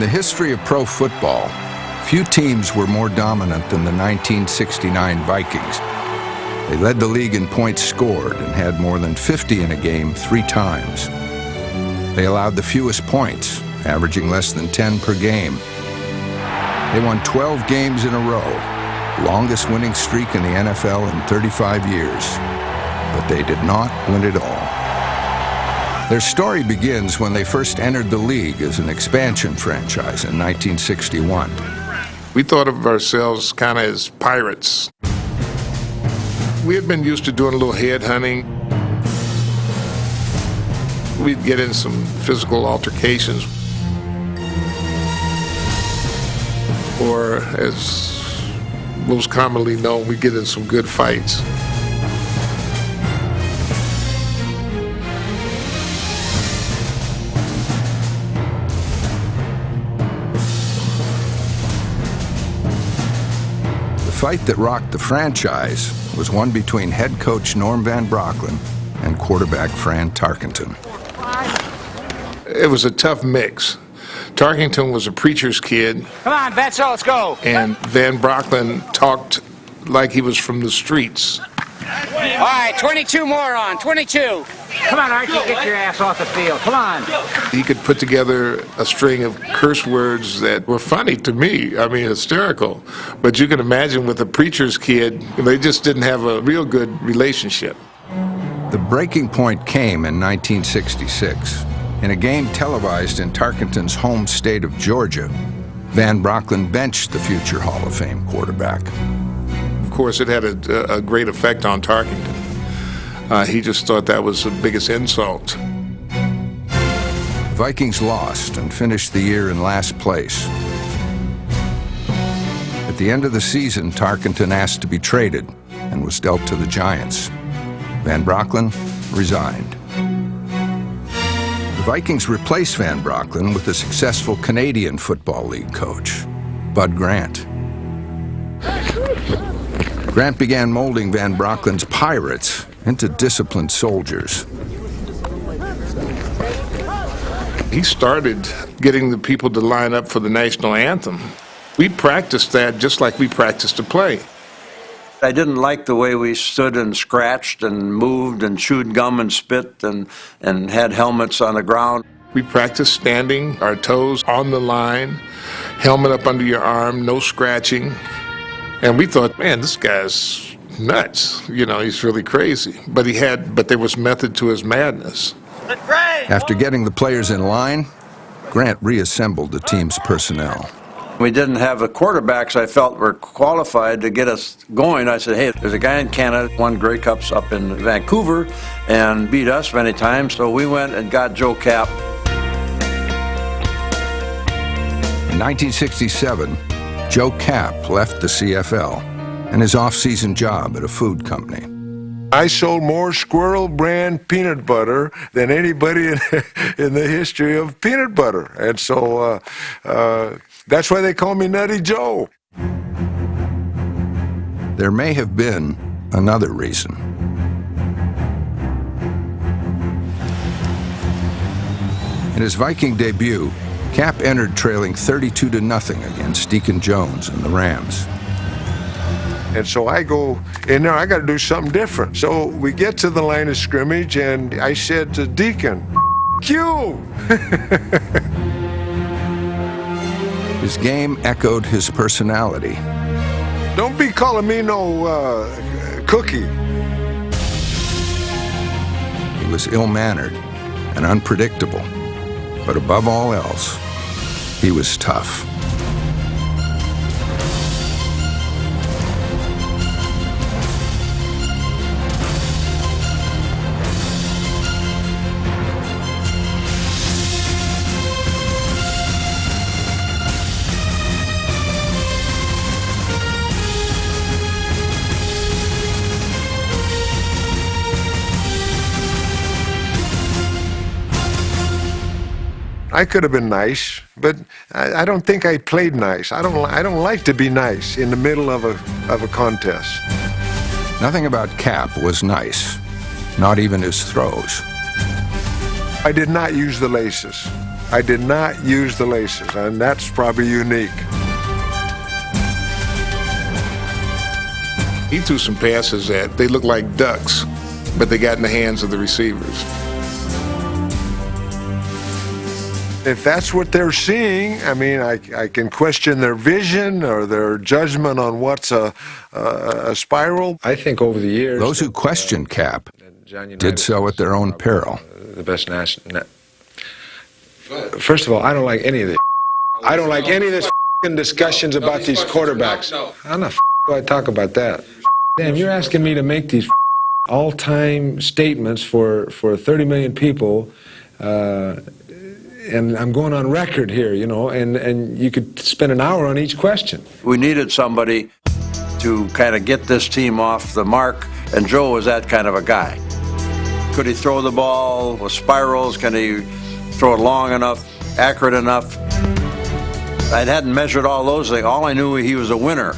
the history of pro football, few teams were more dominant than the 1969 Vikings. They led the league in points scored and had more than 50 in a game 3 times. They allowed the fewest points, averaging less than 10 per game. They won 12 games in a row, longest winning streak in the NFL in 35 years. But they did not win it all. Their story begins when they first entered the league as an expansion franchise in 1961. We thought of ourselves kind of as pirates. We had been used to doing a little head hunting. We'd get in some physical altercations, or as most commonly known, we'd get in some good fights. The fight that rocked the franchise was one between head coach Norm Van Brocklin and quarterback Fran Tarkenton. It was a tough mix. Tarkenton was a preacher's kid. Come on, Betzel, let's go. And Van Brocklin talked like he was from the streets. All right, 22 more on, 22. Come on, Archie, get your ass off the field. Come on. He could put together a string of curse words that were funny to me. I mean, hysterical. But you can imagine with a preacher's kid, they just didn't have a real good relationship. The breaking point came in 1966. In a game televised in Tarkenton's home state of Georgia, Van Brocklin benched the future Hall of Fame quarterback. Of course, it had a great effect on Tarkenton. He just thought that was the biggest insult. The Vikings lost and finished the year in last place. At the end of the season, Tarkenton asked to be traded and was dealt to the Giants. Van Brocklin resigned. The Vikings replaced Van Brocklin with the successful Canadian Football League coach, Bud Grant. Grant began molding Van Brocklin's Pirates into disciplined soldiers. He started getting the people to line up for the national anthem. We practiced that just like we practiced to play. I didn't like the way we stood and scratched and moved and chewed gum and spit and had helmets on the ground. We practiced standing, our toes on the line, helmet up under your arm, no scratching. And we thought, man, this guy's nuts. You know, he's really crazy. But there was method to his madness. After getting the players in line, Grant reassembled the team's personnel. We didn't have the quarterbacks I felt were qualified to get us going. I said, hey, there's a guy in Canada, won Grey Cups up in Vancouver and beat us many times. So we went and got Joe Kapp. In 1967, Joe Kapp left the CFL and his off-season job at a food company. I sold more Squirrel brand peanut butter than anybody in the history of peanut butter. And so that's why they call me Nutty Joe. There may have been another reason. In his Viking debut, Kapp entered trailing 32-0 against Deacon Jones and the Rams. And so I go in there, I got to do something different. So we get to the line of scrimmage, and I said to Deacon, Q! His game echoed his personality. Don't be calling me no cookie. He was ill-mannered and unpredictable, but above all else, he was tough. I could have been nice, but I don't think I played nice. I don't like to be nice in the middle of a contest. Nothing about Kapp was nice, not even his throws. I did not use the laces. I did not use the laces, and that's probably unique. He threw some passes that they looked like ducks, but they got in the hands of the receivers. If that's what they're seeing, I mean, I can question their vision or their judgment on what's a spiral. I think over the years... Those who questioned Cap did so at their own peril. The best national... First of all, I don't like any of this. I don't like any of this discussions about these quarterbacks. How the do I talk about that? Damn, you're asking me to make these all-time statements for 30 million people, and I'm going on record here, you know, and you could spend an hour on each question. We needed somebody to kind of get this team off the mark, and Joe was that kind of a guy. Could he throw the ball with spirals? Can he throw it long enough, accurate enough? I hadn't measured all those things. All I knew, he was a winner.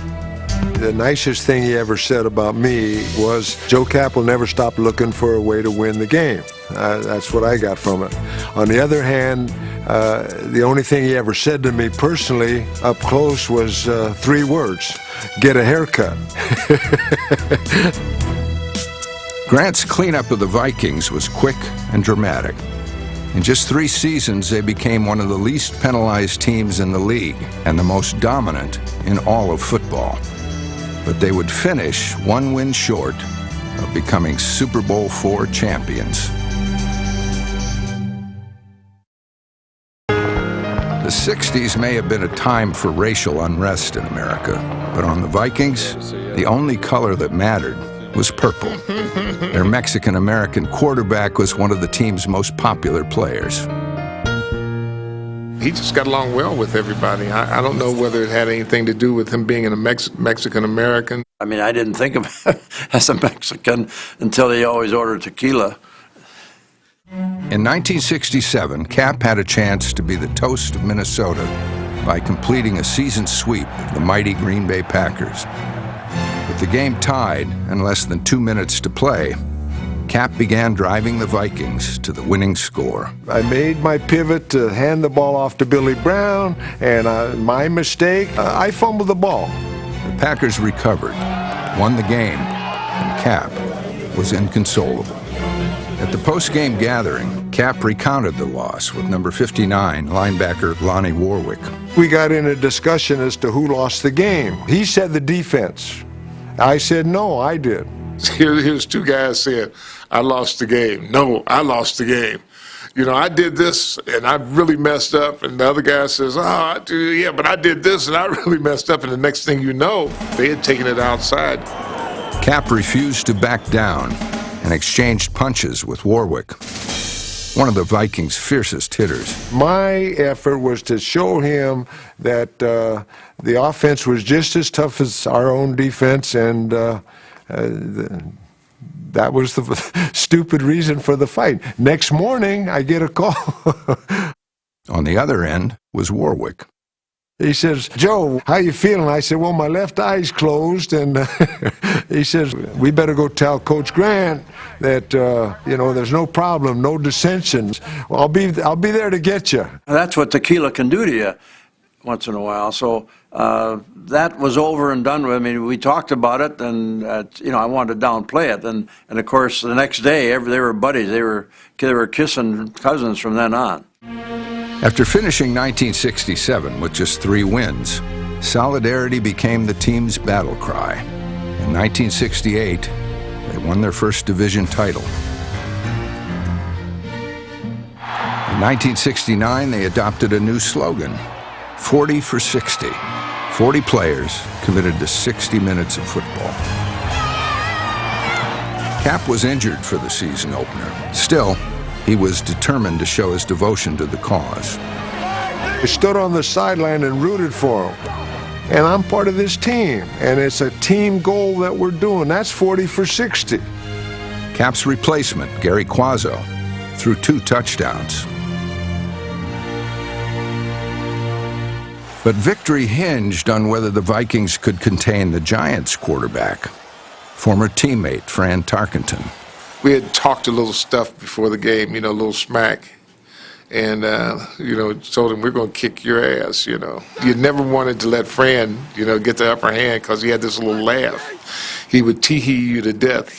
The nicest thing he ever said about me was, Joe Cap will never stop looking for a way to win the game. That's what I got from it. On the other hand, the only thing he ever said to me personally up close was 3 words: get a haircut. Grant's cleanup of the Vikings was quick and dramatic. In just 3 seasons, they became one of the least penalized teams in the league and the most dominant in all of football. But they would finish 1 win short of becoming Super Bowl IV champions. The 60s may have been a time for racial unrest in America, but on the Vikings, the only color that mattered was purple. Their Mexican-American quarterback was one of the team's most popular players. He just got along well with everybody. I don't know whether it had anything to do with him being a Mexican-American. I mean, I didn't think of him as a Mexican until he always ordered tequila. In 1967, Cap had a chance to be the toast of Minnesota by completing a season sweep of the mighty Green Bay Packers. With the game tied and less than 2 minutes to play, Cap began driving the Vikings to the winning score. I made my pivot to hand the ball off to Billy Brown, and my mistake, I fumbled the ball. The Packers recovered, won the game, and Cap was inconsolable. At the post-game gathering, Cap recounted the loss with number 59 linebacker Lonnie Warwick. We got in a discussion as to who lost the game. He said the defense. I said, no, I did. Here's 2 guys saying, I lost the game. No, I lost the game. You know, I did this, and I really messed up. And the other guy says, yeah, but I did this, and I really messed up. And the next thing you know, they had taken it outside. Cap refused to back down and exchanged punches with Warwick, one of the Vikings' fiercest hitters. My effort was to show him that the offense was just as tough as our own defense, and that was the stupid reason for the fight. Next morning, I get a call. On the other end was Warwick. He says, Joe, how you feeling? I said, well, my left eye's closed. And he says, we better go tell Coach Grant that, you know, there's no problem, no dissensions. Well, I'll be there to get you. And that's what tequila can do to you once in a while. So that was over and done with. I mean, we talked about it, and, you know, I wanted to downplay it. And of course, the next day, they were buddies. They were kissing cousins from then on. After finishing 1967 with just 3 wins, solidarity became the team's battle cry. In 1968, they won their first division title. In 1969, they adopted a new slogan, 40 for 60. 40 players committed to 60 minutes of football. Cap was injured for the season opener. Still, he was determined to show his devotion to the cause. I stood on the sideline and rooted for him. And I'm part of this team. And it's a team goal that we're doing. That's 40 for 60. Cap's replacement, Gary Quazzo, threw 2 touchdowns. But victory hinged on whether the Vikings could contain the Giants' quarterback, former teammate Fran Tarkenton. We had talked a little stuff before the game, you know, a little smack. and told him, we're going to kick your ass. You never wanted to let Fran get the upper hand, because he had this little laugh. He would tee-hee you to death.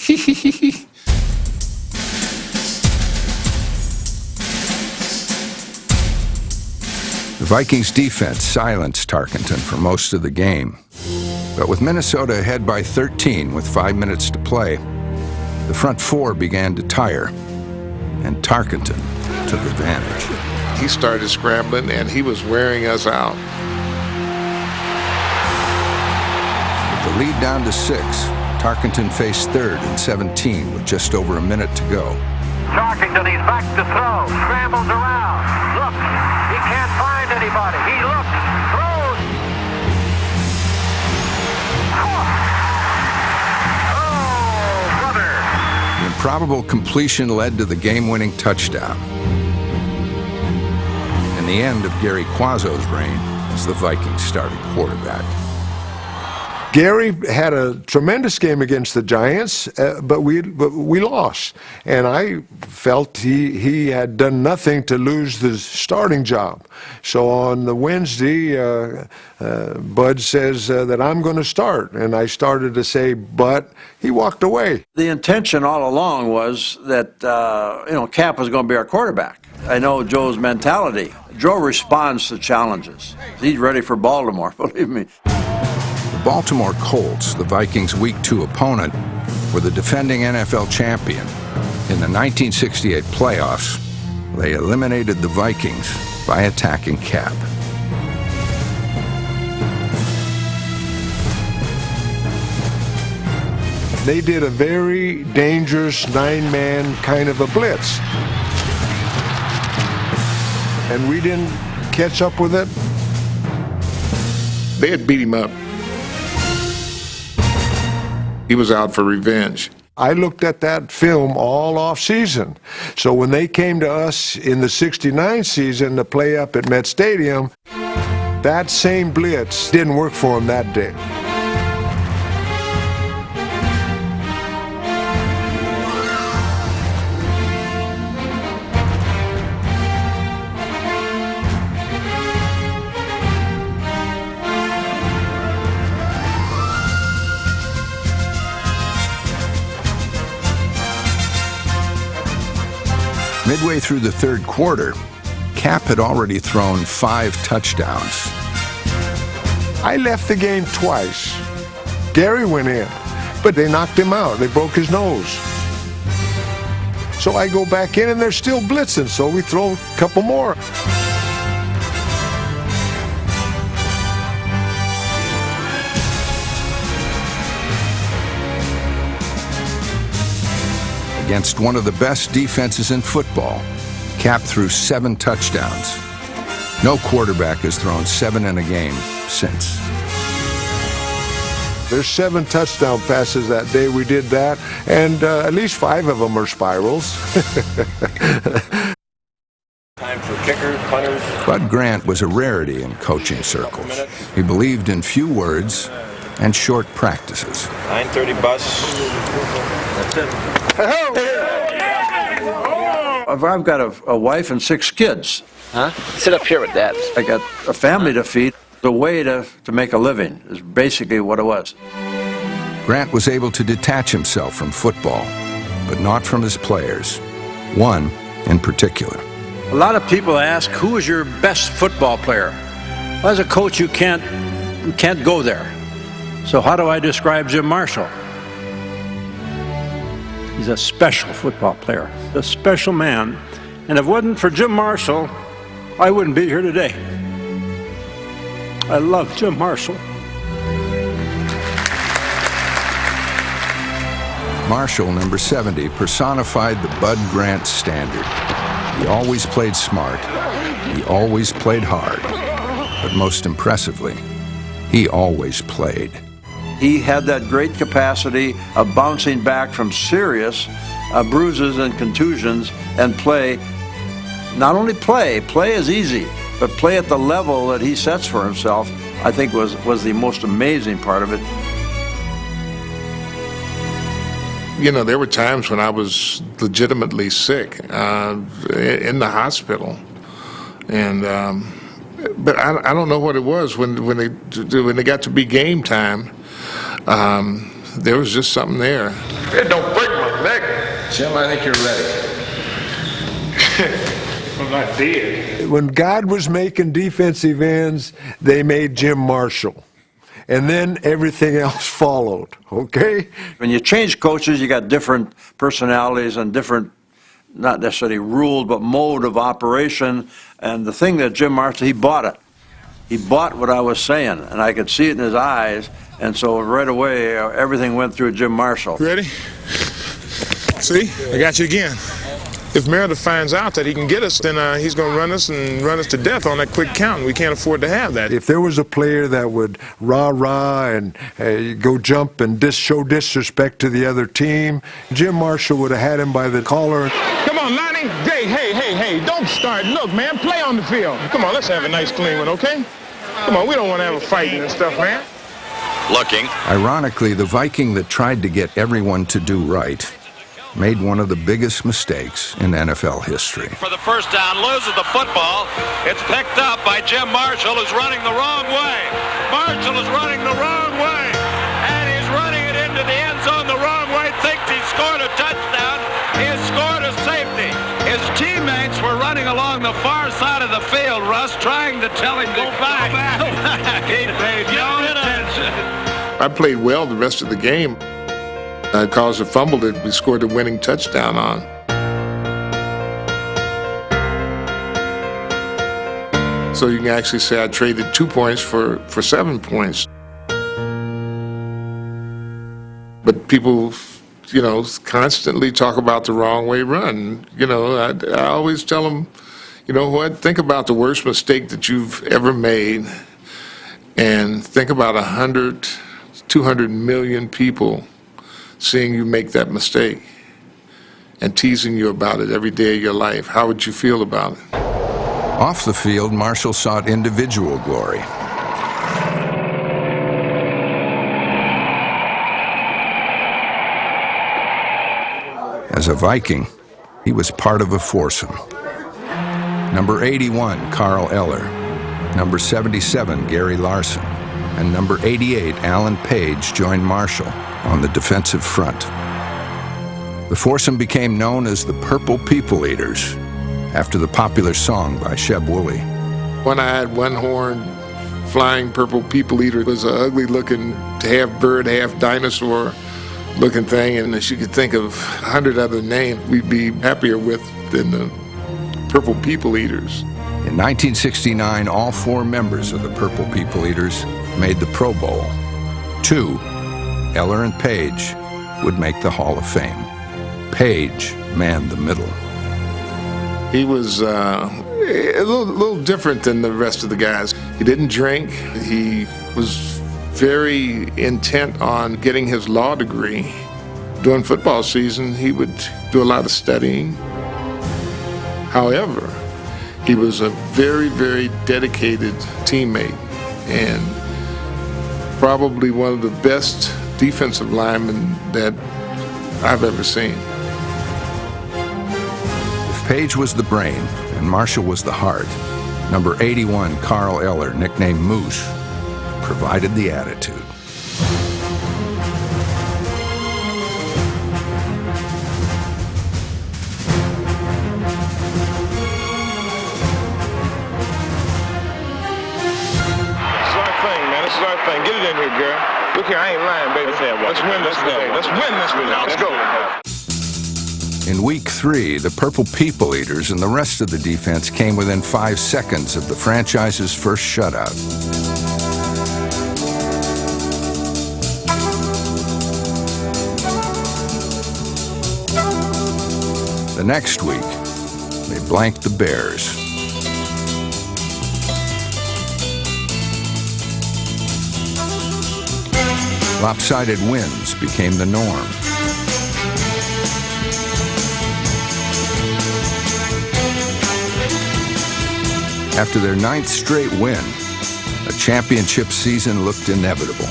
The Vikings defense silenced Tarkenton for most of the game. But with Minnesota ahead by 13 with 5 minutes to play, the front four began to tire, and Tarkenton took advantage. He started scrambling, and he was wearing us out. With the lead down to 6, Tarkenton faced 3rd and 17 with just over a minute to go. Tarkenton, he's back to throw, scrambles around, looks, he can't find anybody, he looks, throws. Oh, brother. The improbable completion led to the game-winning touchdown, and the end of Gary Quazzo's reign as the Vikings starting quarterback. Gary had a tremendous game against the Giants, but we lost. And I felt he had done nothing to lose the starting job. So on the Wednesday, Bud says that I'm going to start. And I started to say, but he walked away. The intention all along was that, Cap was going to be our quarterback. I know Joe's mentality. Joe responds to challenges. He's ready for Baltimore, believe me. The Baltimore Colts, the Vikings' Week 2 opponent, were the defending NFL champion. In the 1968 playoffs, they eliminated the Vikings by attacking Cap. They did a very dangerous 9-man kind of a blitz. And we didn't catch up with it. They had beat him up. He was out for revenge. I looked at that film all off season. So when they came to us in the 69 season to play up at Met Stadium, that same blitz didn't work for them that day. Midway through the third quarter, Cap had already thrown 5 touchdowns. I left the game twice. Gary went in, but they knocked him out. They broke his nose. So I go back in, and they're still blitzing, so we throw a couple more. Against one of the best defenses in football, Cap threw 7 touchdowns. No quarterback has thrown 7 in a game since. There's 7 touchdown passes that day. We did that, and at least 5 of them are spirals. Time for kickers, punters. Bud Grant was a rarity in coaching circles. He believed in few words and short practices. 9:30 bus. That's it. I've got a wife and 6 kids. Huh? Sit up here with that. I got a family to feed. The way to make a living is basically what it was. Grant was able to detach himself from football, but not from his players. One in particular. A lot of people ask, who is your best football player? Well, as a coach, you can't go there. So how do I describe Jim Marshall? He's a special football player, a special man. And if it wasn't for Jim Marshall, I wouldn't be here today. I love Jim Marshall. Marshall, number 70, personified the Bud Grant standard. He always played smart. He always played hard. But most impressively, he always played. He had that great capacity of bouncing back from serious bruises and contusions and play. Not only play is easy, but play at the level that he sets for himself, I think was the most amazing part of it. You know, there were times when I was legitimately sick in the hospital. And but I don't know what it was when they got to be game time. There was just something there. It don't break my neck. Jim, I think you're ready. I'm not dead. When God was making defensive ends, they made Jim Marshall. And then everything else followed, okay? When you change coaches, you got different personalities and different, not necessarily ruled, but mode of operation. And the thing that Jim Marshall, he bought it. He bought what I was saying, and I could see it in his eyes. And so right away, everything went through Jim Marshall. Ready? See, I got you again. If Meredith finds out that he can get us, then he's going to run us to death on that quick count, and we can't afford to have that. If there was a player that would rah-rah and go jump and show disrespect to the other team, Jim Marshall would have had him by the collar. Come on, Lonnie. Hey, don't start. Look, man, play on the field. Come on, let's have a nice clean one, okay? Come on, we don't want to have a fight and stuff, man. Looking. Ironically, the Viking that tried to get everyone to do right made one of the biggest mistakes in NFL history. For the first down, loses the football. It's picked up by Jim Marshall, who's running the wrong way. Marshall is running the wrong way, and he's running it into the end zone the wrong way, thinks he scored a touchdown. He has scored a safety. His teammates were running along the far side of the field, Russ, trying to tell him to go back. He paid no attention. I played well the rest of the game. I caused a fumble that we scored the winning touchdown on. So you can actually say I traded 2 points for 7 points. But people, constantly talk about the wrong way run. I always tell them, you know what, think about the worst mistake that you've ever made, and think about 100, 200 million people seeing you make that mistake and teasing you about it every day of your life. How would you feel about it? Off the field, Marshall sought individual glory. As a Viking, he was part of a foursome. Number 81, Carl Eller. Number 77, Gary Larson. And number 88, Alan Page, joined Marshall on the defensive front. The foursome became known as the Purple People Eaters, after the popular song by Sheb Wooley. One-eyed, one-horned, flying purple people eater was an ugly-looking, half-bird, half-dinosaur-looking thing, and if you could think of 100 other names we'd be happier with than the Purple People Eaters. In 1969, all 4 members of the Purple People Eaters made the Pro Bowl. 2, Eller and Page, would make the Hall of Fame. Page manned the middle. He was a little different than the rest of the guys. He didn't drink. He was very intent on getting his law degree. During football season, he would do a lot of studying. However, he was a very, very dedicated teammate and probably one of the best defensive linemen that I've ever seen. If Page was the brain and Marshall was the heart, number 81, Carl Eller, nicknamed Moose, provided the attitude. Get it in here, girl. Look here, I ain't lying, baby. Let's win this today. Let's win this today. Let's go. In week 3, the Purple People Eaters and the rest of the defense came within 5 seconds of the franchise's first shutout. The next week, they blanked the Bears. Lopsided wins became the norm. After their 9th straight win, a championship season looked inevitable.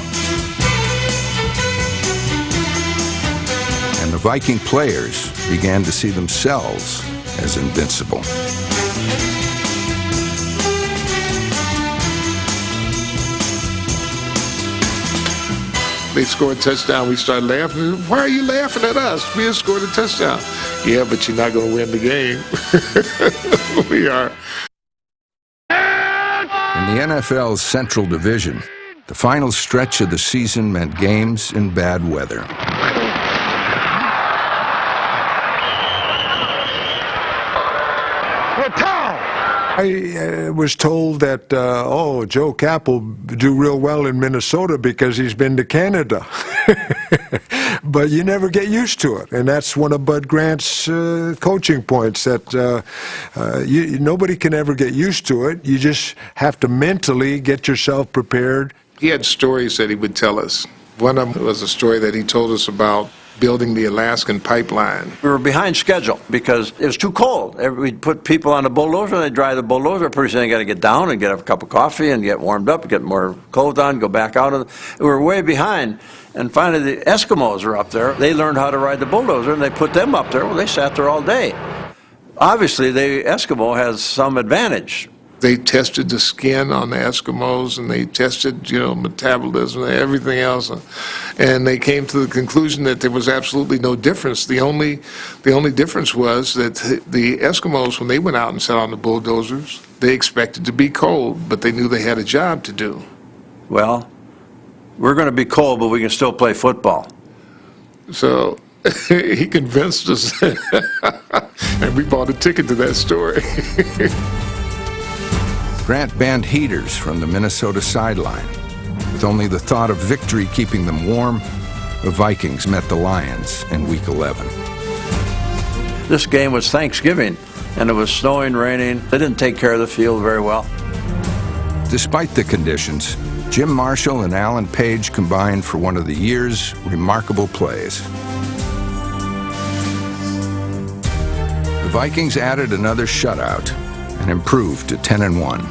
And the Viking players began to see themselves as invincible. they scored a touchdown, we started laughing. Why are you laughing at us? We just scored a touchdown. Yeah, but you're not going to win the game. We are. In the NFL's Central Division, the final stretch of the season meant games in bad weather. I was told that, Joe Cap will do real well in Minnesota because he's been to Canada. But you never get used to it, and that's one of Bud Grant's coaching points, that nobody can ever get used to it. You just have to mentally get yourself prepared. He had stories that he would tell us. One of them was a story that he told us about building the Alaskan pipeline. We were behind schedule because it was too cold. We'd put people on the bulldozer, and they'd drive the bulldozer. Pretty soon they got to get down and get a cup of coffee and get warmed up, get more clothes on, go back out. We were way behind. And finally the Eskimos were up there. They learned how to ride the bulldozer, and they put them up there. Well, they sat there all day. Obviously, the Eskimo has some advantage. They tested the skin on the Eskimos, and they tested, metabolism and everything else, and they came to the conclusion that there was absolutely no difference. The only difference was that the Eskimos, when they went out and sat on the bulldozers, they expected to be cold, but they knew they had a job to do. Well, we're going to be cold, but we can still play football. So he convinced us, and we bought a ticket to that story. Grant banned heaters from the Minnesota sideline. With only the thought of victory keeping them warm, the Vikings met the Lions in Week 11. This game was Thanksgiving, and it was snowing, raining. They didn't take care of the field very well. Despite the conditions, Jim Marshall and Alan Page combined for one of the year's remarkable plays. The Vikings added another shutout and improved to 10-1.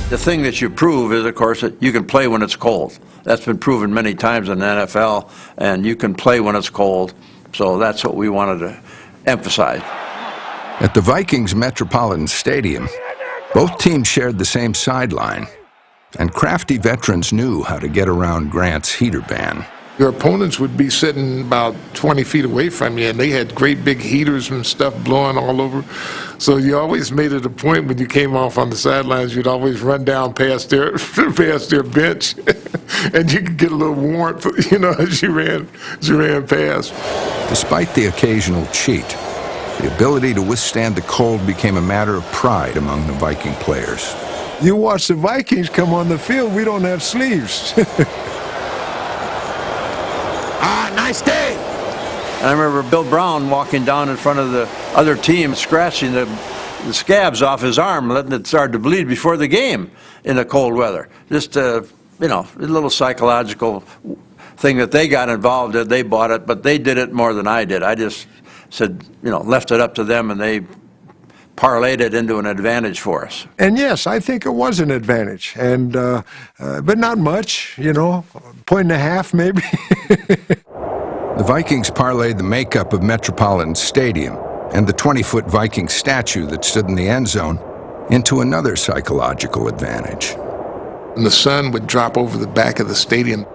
The thing that you prove is, of course, that you can play when it's cold. That's been proven many times in the NFL, and you can play when it's cold. So that's what we wanted to emphasize. At the Vikings Metropolitan Stadium, both teams shared the same sideline, and crafty veterans knew how to get around Grant's heater ban. Your opponents would be sitting about 20 feet away from you, and they had great big heaters and stuff blowing all over. So you always made it a point when you came off on the sidelines, you'd always run down past their bench, and you could get a little warmth, as you ran past. Despite the occasional cheat, the ability to withstand the cold became a matter of pride among the Viking players. You watch the Vikings come on the field, we don't have sleeves. Nice day. And I remember Bill Brown walking down in front of the other team, scratching the scabs off his arm, letting it start to bleed before the game in the cold weather. Just, a little psychological thing that they got involved in. They bought it, but they did it more than I did. I just said, left it up to them, and they parlayed it into an advantage for us. And yes, I think it was an advantage, and but not much, 1.5 maybe. The Vikings parlayed the makeup of Metropolitan Stadium and the 20-foot Viking statue that stood in the end zone into another psychological advantage. And the sun would drop over the back of the stadium.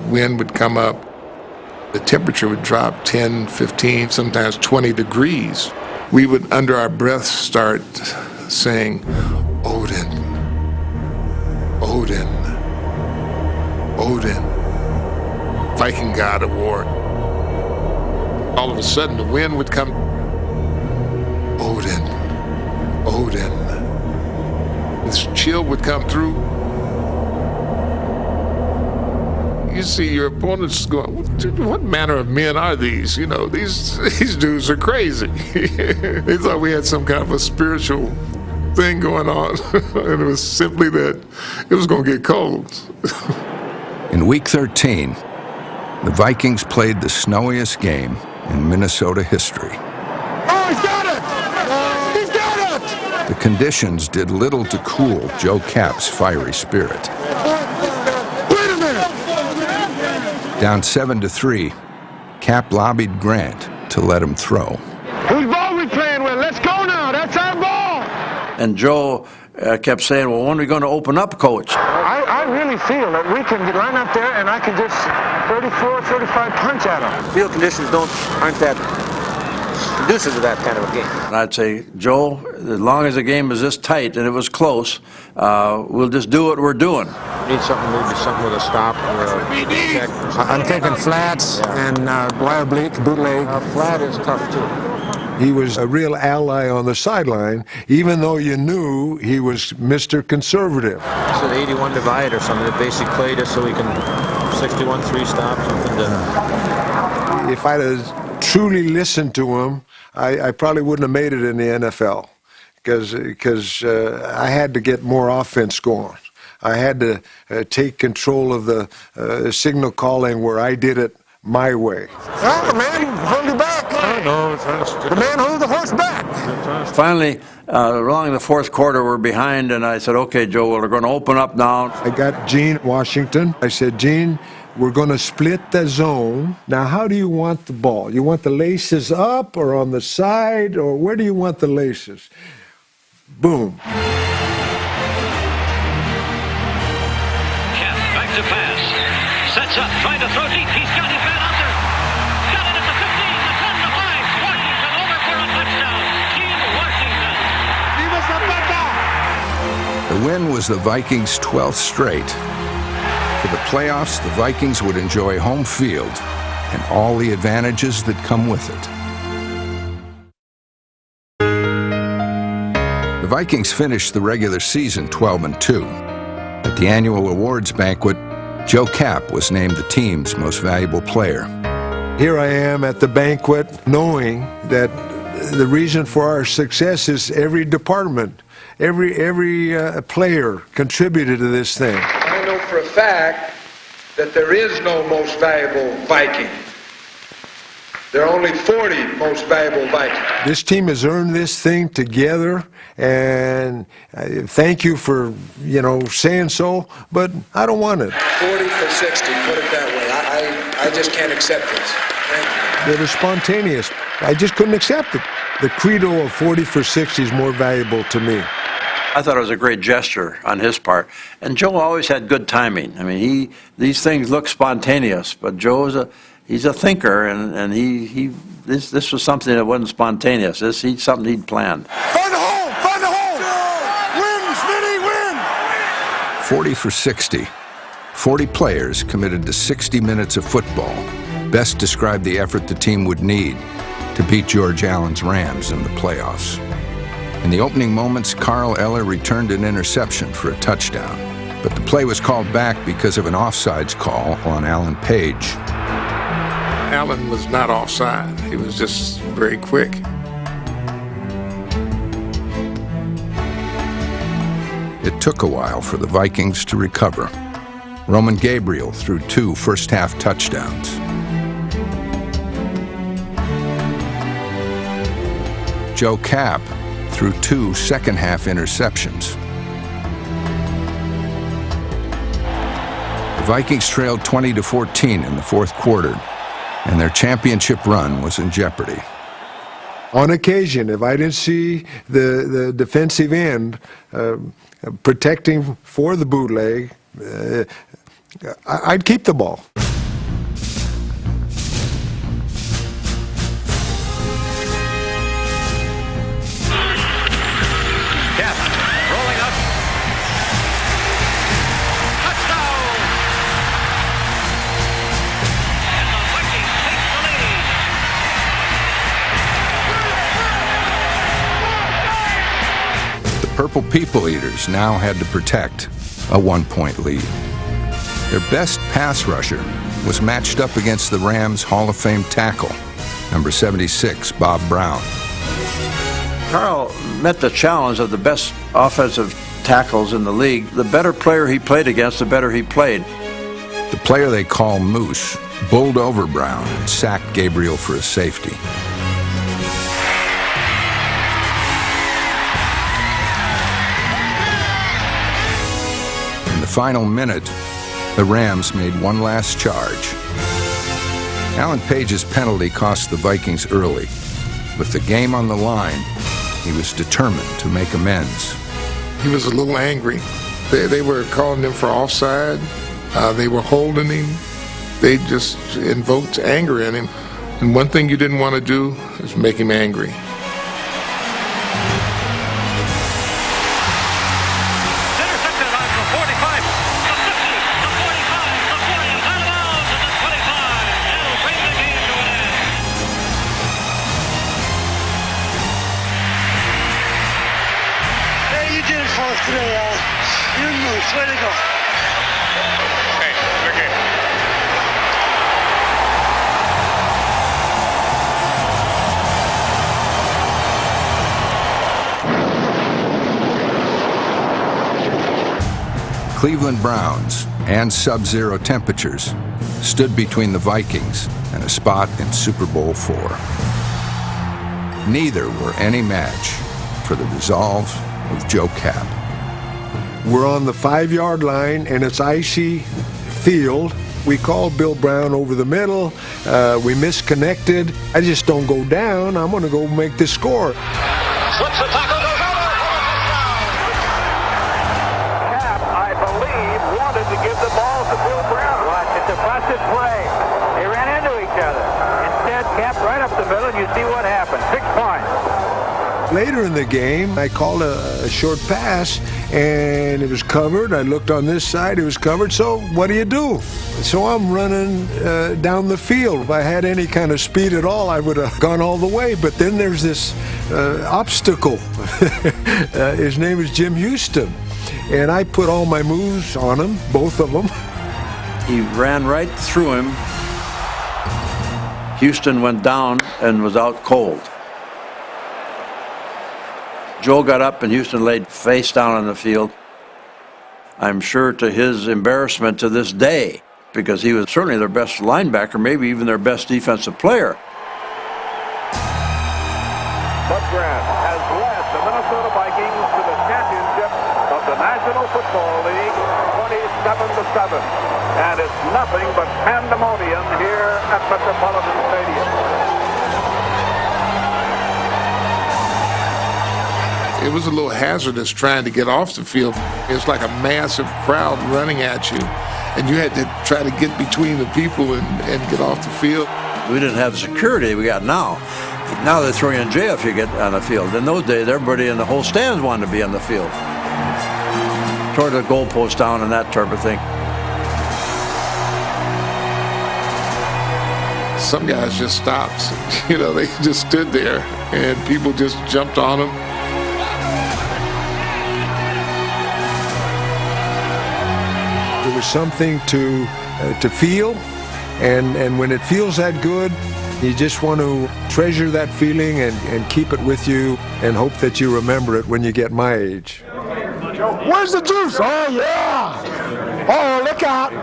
Wind would come up. The temperature would drop 10, 15, sometimes 20 degrees. We would, under our breath, start saying, Odin, Odin, Odin, Viking god of war. All of a sudden, the wind would come. Odin, Odin. This chill would come through. You see your opponents going, what manner of men are these? These dudes are crazy. They thought we had some kind of a spiritual thing going on, and it was simply that it was going to get cold. In Week 13, the Vikings played the snowiest game in Minnesota history. Oh, he's got it! He's got it! The conditions did little to cool Joe Cap's fiery spirit. Wait a minute! Down 7-3, Cap lobbied Grant to let him throw. Whose ball we playing with? Let's go now. That's our ball. And Joe kept saying, well, when are we going to open up, Coach? I really feel that we can run up there and I can just 34, 35 punch at them. Field conditions aren't that conducive to that kind of a game. And I'd say, Joe, as long as the game is this tight and it was close, we'll just do what we're doing. Need something, maybe something with a stop or a check. I'm thinking flats and wire bootleg. Flat is tough too. He was a real ally on the sideline, even though you knew he was Mr. Conservative. It's an 81 divide or something. That basically played us so we can 61 3-stop something to. If I'd have truly listened to him, I probably wouldn't have made it in the NFL because I had to get more offense going. I had to take control of the signal calling where I did it my way. Oh, the man hold you back. The man hold the horse back. Finally, along the fourth quarter, we're behind, and I said, okay, Joe, we're going to open up now. I got Gene Washington. I said, Gene, we're going to split the zone. Now, how do you want the ball? You want the laces up or on the side, or where do you want the laces? Boom. Back to pass. Sets up, trying to throw deep. He's got his man out there. Got it at the 15, the 10, the 5. Washington over for a touchdown. Team Washington. The win was the Vikings' 12th straight. For the playoffs, the Vikings would enjoy home field and all the advantages that come with it. The Vikings finished the regular season 12-2. At the annual awards banquet, Joe Kapp was named the team's most valuable player. Here I am at the banquet knowing that the reason for our success is every department, every player contributed to this thing. I know for a fact that there is no most valuable Viking. There are only 40 most valuable Vikings. This team has earned this thing together, and thank you for, saying so, but I don't want it. 40 for 60, put it that way. I just can't accept this. Thank you. It was spontaneous. I just couldn't accept it. The credo of 40 for 60 is more valuable to me. I thought it was a great gesture on his part. And Joe always had good timing. I mean, these things look spontaneous, but Joe he's a thinker, and this was something that wasn't spontaneous. He's something he'd planned. Find the hole! Find the hole! Win, Smitty, win! 40 for 60. 40 players committed to 60 minutes of football. Best described the effort the team would need to beat George Allen's Rams in the playoffs. In the opening moments, Carl Eller returned an interception for a touchdown, but the play was called back because of an offsides call on Alan Page. Allen was not offside. He was just very quick. It took a while for the Vikings to recover. Roman Gabriel threw 2 first-half touchdowns. Joe Kapp threw 2 second-half interceptions. The Vikings trailed 20-14 in the fourth quarter, and their championship run was in jeopardy. On occasion, if I didn't see the defensive end protecting for the bootleg, I'd keep the ball. Rolling up. Touchdown! And the Vikings take the lead. The Purple People Eaters now had to protect a 1-point lead. Their best pass rusher was matched up against the Rams' Hall of Fame tackle, number 76, Bob Brown. Carl met the challenge of the best offensive tackles in the league. The better player he played against, the better he played. The player they call Moose bowled over Brown and sacked Gabriel for a safety. In the final minute, the Rams made one last charge. Alan Page's penalty cost the Vikings early. With the game on the line, he was determined to make amends. He was a little angry. They were calling him for offside. They were holding him. They just invoked anger in him. And one thing you didn't want to do is make him angry. Intercepted on the 45, the 50, the 45, the 40, and out of bounds at the 25. That'll bring the game to an end. Hey, you did it for us today, Al. You moves. Way to go. Hey, good game. Cleveland Browns and sub-zero temperatures stood between the Vikings and a spot in Super Bowl IV. Neither were any match for the resolve of Joe Kapp. We're on the 5-yard line, and it's icy field. We called Bill Brown over the middle. We misconnected. I just don't go down. I'm going to go make the score. Slips the tackle, goes over for a touchdown. Kapp, I believe, wanted to give the ball to Bill Brown. Watch, it's a busted play. They ran into each other. Instead, Kapp right up the middle, and you see what happened. 6 points. Later in the game, I called a short pass, and it was covered. I looked on this side, it was covered. So what do? So I'm running down the field. If I had any kind of speed at all, I would have gone all the way. But then there's this obstacle. His name is Jim Houston. And I put all my moves on him, both of them. He ran right through him. Houston went down and was out cold. Joe got up and Houston laid face down on the field. I'm sure to his embarrassment to this day, because he was certainly their best linebacker, maybe even their best defensive player. Bud Grant has led the Minnesota Vikings to the championship of the National Football League 27-7. And it's nothing but pandemonium here at Metropolitan Stadium. It was a little hazardous trying to get off the field. It was like a massive crowd running at you, and you had to try to get between the people and get off the field. We didn't have the security we got now. Now they throw you in jail if you get on the field. In those days, everybody in the whole stands wanted to be on the field. Tore the goalpost down and that type of thing. Some guys just stopped. You know, they just stood there, and people just jumped on them. There was something to feel, and when it feels that good, you just want to treasure that feeling and keep it with you and hope that you remember it when you get my age. Where's the juice? Oh, yeah. Oh, look out.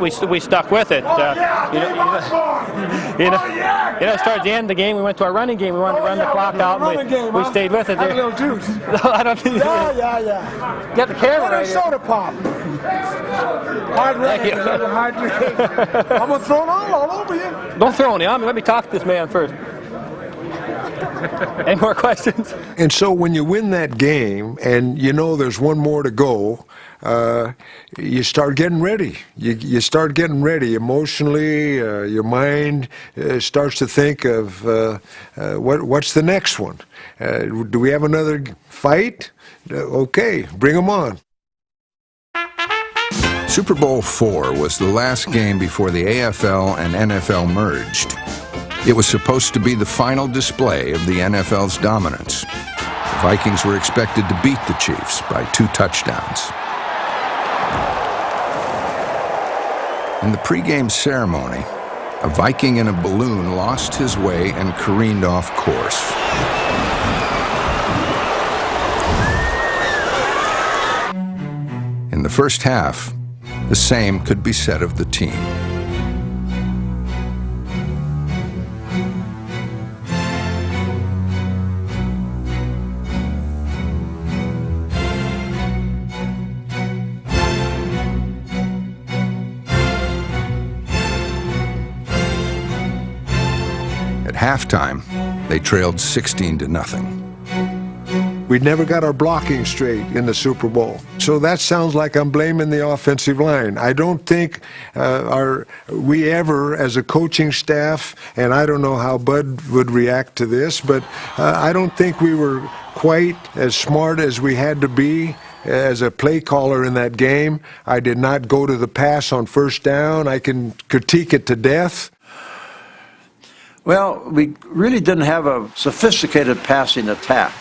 We stuck with it. Towards the end of the game, we went to our running game. We wanted to run the clock out, and we stayed with it. Have a little juice. I don't think. Yeah. Get the camera right here. Soda pop. Hard running. I'm going to throw it all over you. Don't throw any on me. Let me talk to this man first. Any more questions? And so when you win that game and you know there's one more to go, you start getting ready. You start getting ready emotionally. Your mind starts to think of what's the next one? Do we have another fight? Okay, bring them on. Super Bowl IV was the last game before the AFL and NFL merged. It was supposed to be the final display of the NFL's dominance. The Vikings were expected to beat the Chiefs by 2 touchdowns. In the pregame ceremony, a Viking in a balloon lost his way and careened off course. In the first half, the same could be said of the team. At halftime, they trailed 16-0. We never got our blocking straight in the Super Bowl. So that sounds like I'm blaming the offensive line. I don't think we ever, as a coaching staff, and I don't know how Bud would react to this, but I don't think we were quite as smart as we had to be as a play caller in that game. I did not go to the pass on first down. I can critique it to death. Well, we really didn't have a sophisticated passing attack.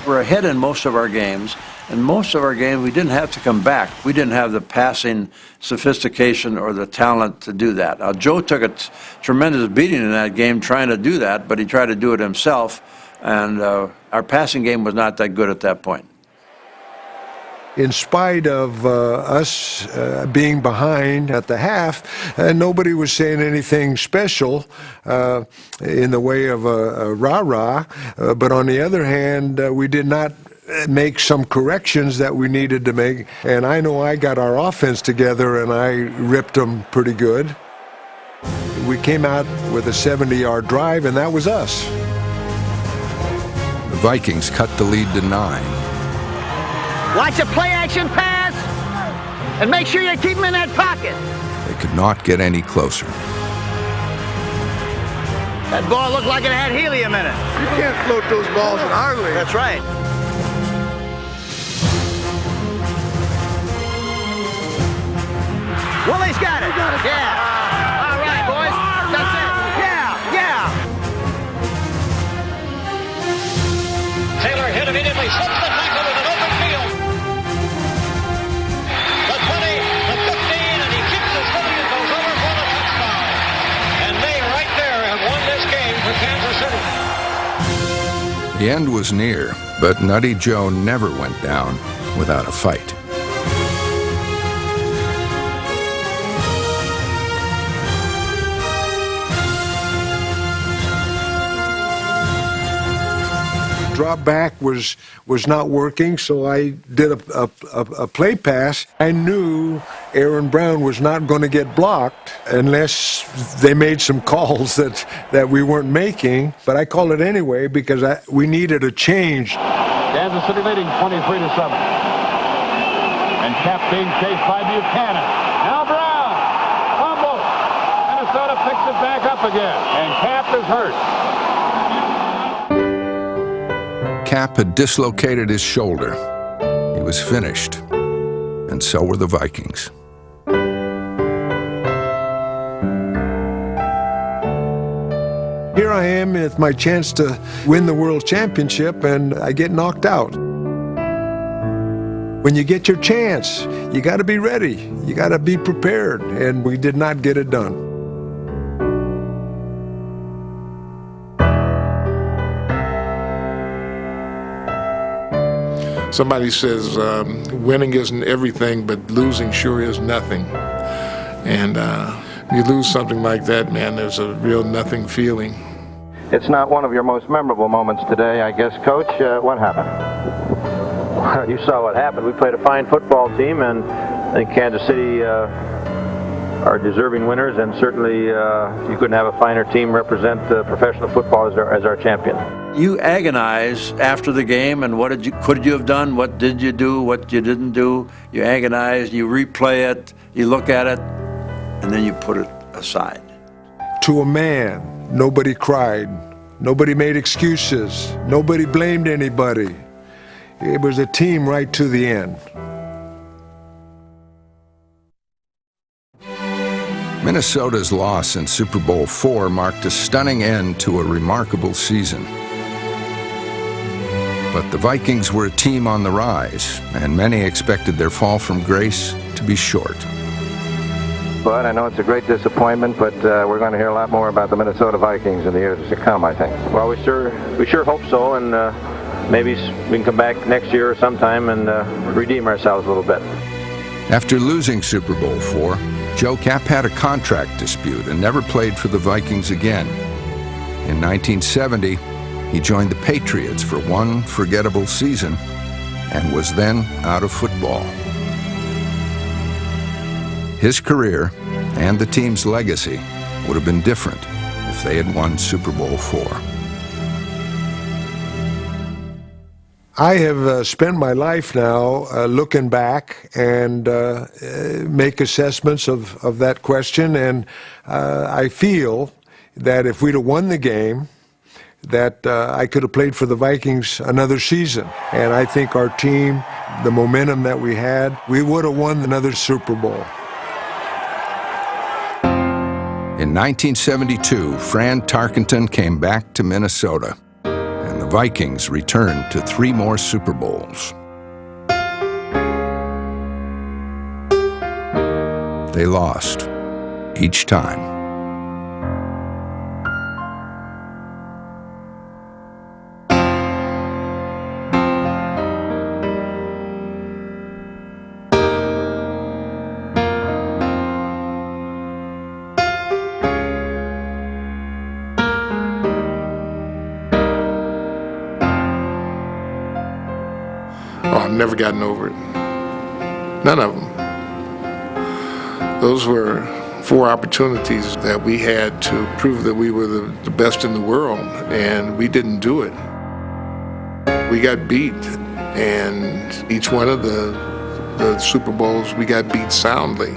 We're ahead in most of our games. In most of our games, we didn't have to come back. We didn't have the passing sophistication or the talent to do that. Now, Joe took a tremendous beating in that game trying to do that, but he tried to do it himself, and our passing game was not that good at that point. In spite of us being behind at the half, nobody was saying anything special in the way of a rah-rah. But on the other hand, we did not make some corrections that we needed to make. And I know I got our offense together and I ripped them pretty good. We came out with a 70-yard drive, and that was us. The Vikings cut the lead to 9. Watch a play-action pass, and make sure you keep him in that pocket. They could not get any closer. That ball looked like it had helium in it. You can't float those balls in our league. That's right. Willie's got it. Yeah. All right, boys. That's it. Yeah. Taylor hit immediately, slips the tackle with an open field. The 20, the 15, and he keeps his footing and goes over for the touchdown. And they right there have won this game for Kansas City. The end was near, but Nutty Joe never went down without a fight. Drop back was not working, so I did a play pass. I knew Aaron Brown was not going to get blocked unless they made some calls that we weren't making, but I called it anyway because we needed a change. Kansas City leading 23-7. And Cap being chased by Buchanan. Now Brown, fumble. Minnesota picks it back up again, and Cap is hurt. Cap had dislocated his shoulder. He was finished, and so were the Vikings. Here I am with my chance to win the world championship, and I get knocked out. When you get your chance, you got to be ready. You got to be prepared, and we did not get it done. Somebody says winning isn't everything, but losing sure is nothing. And you lose something like that, man, there's a real nothing feeling. It's not one of your most memorable moments today, I guess, Coach. What happened? Well, you saw what happened. We played a fine football team, and I think Kansas City are deserving winners, and certainly you couldn't have a finer team represent professional football as our champion. You agonize after the game, and could you have done? What did you do? What you didn't do? You agonize, you replay it, you look at it, and then you put it aside. To a man, nobody cried. Nobody made excuses. Nobody blamed anybody. It was a team right to the end. Minnesota's loss in Super Bowl IV marked a stunning end to a remarkable season. But the Vikings were a team on the rise, and many expected their fall from grace to be short. But I know it's a great disappointment, but we're going to hear a lot more about the Minnesota Vikings in the years to come, I think. Well, we sure hope so, and maybe we can come back next year or sometime and redeem ourselves a little bit. After losing Super Bowl IV, Joe Cap had a contract dispute and never played for the Vikings again. In 1970, he joined the Patriots for one forgettable season and was then out of football. His career and the team's legacy would have been different if they had won Super Bowl IV. I have spent my life now looking back and make assessments of that question, and I feel that if we'd have won the game, that I could have played for the Vikings another season. And I think our team, the momentum that we had, we would have won another Super Bowl. In 1972, Fran Tarkenton came back to Minnesota, and the Vikings returned to 3 more Super Bowls. They lost each time. Oh, I've never gotten over it. None of them. Those were 4 opportunities that we had to prove that we were the best in the world, and we didn't do it. We got beat, and each one of the Super Bowls, we got beat soundly.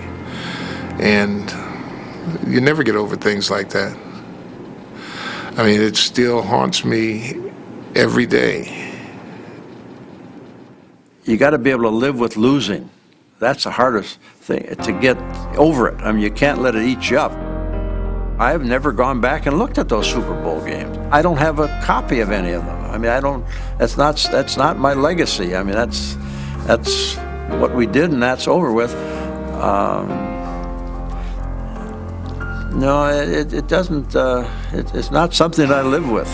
And you never get over things like that. I mean, it still haunts me every day. You got to be able to live with losing. That's the hardest thing, to get over it. I mean, you can't let it eat you up. I've never gone back and looked at those Super Bowl games. I don't have a copy of any of them. I mean, I don't. That's not my legacy. I mean, that's what we did, and that's over with. No, it doesn't. It's not something I live with.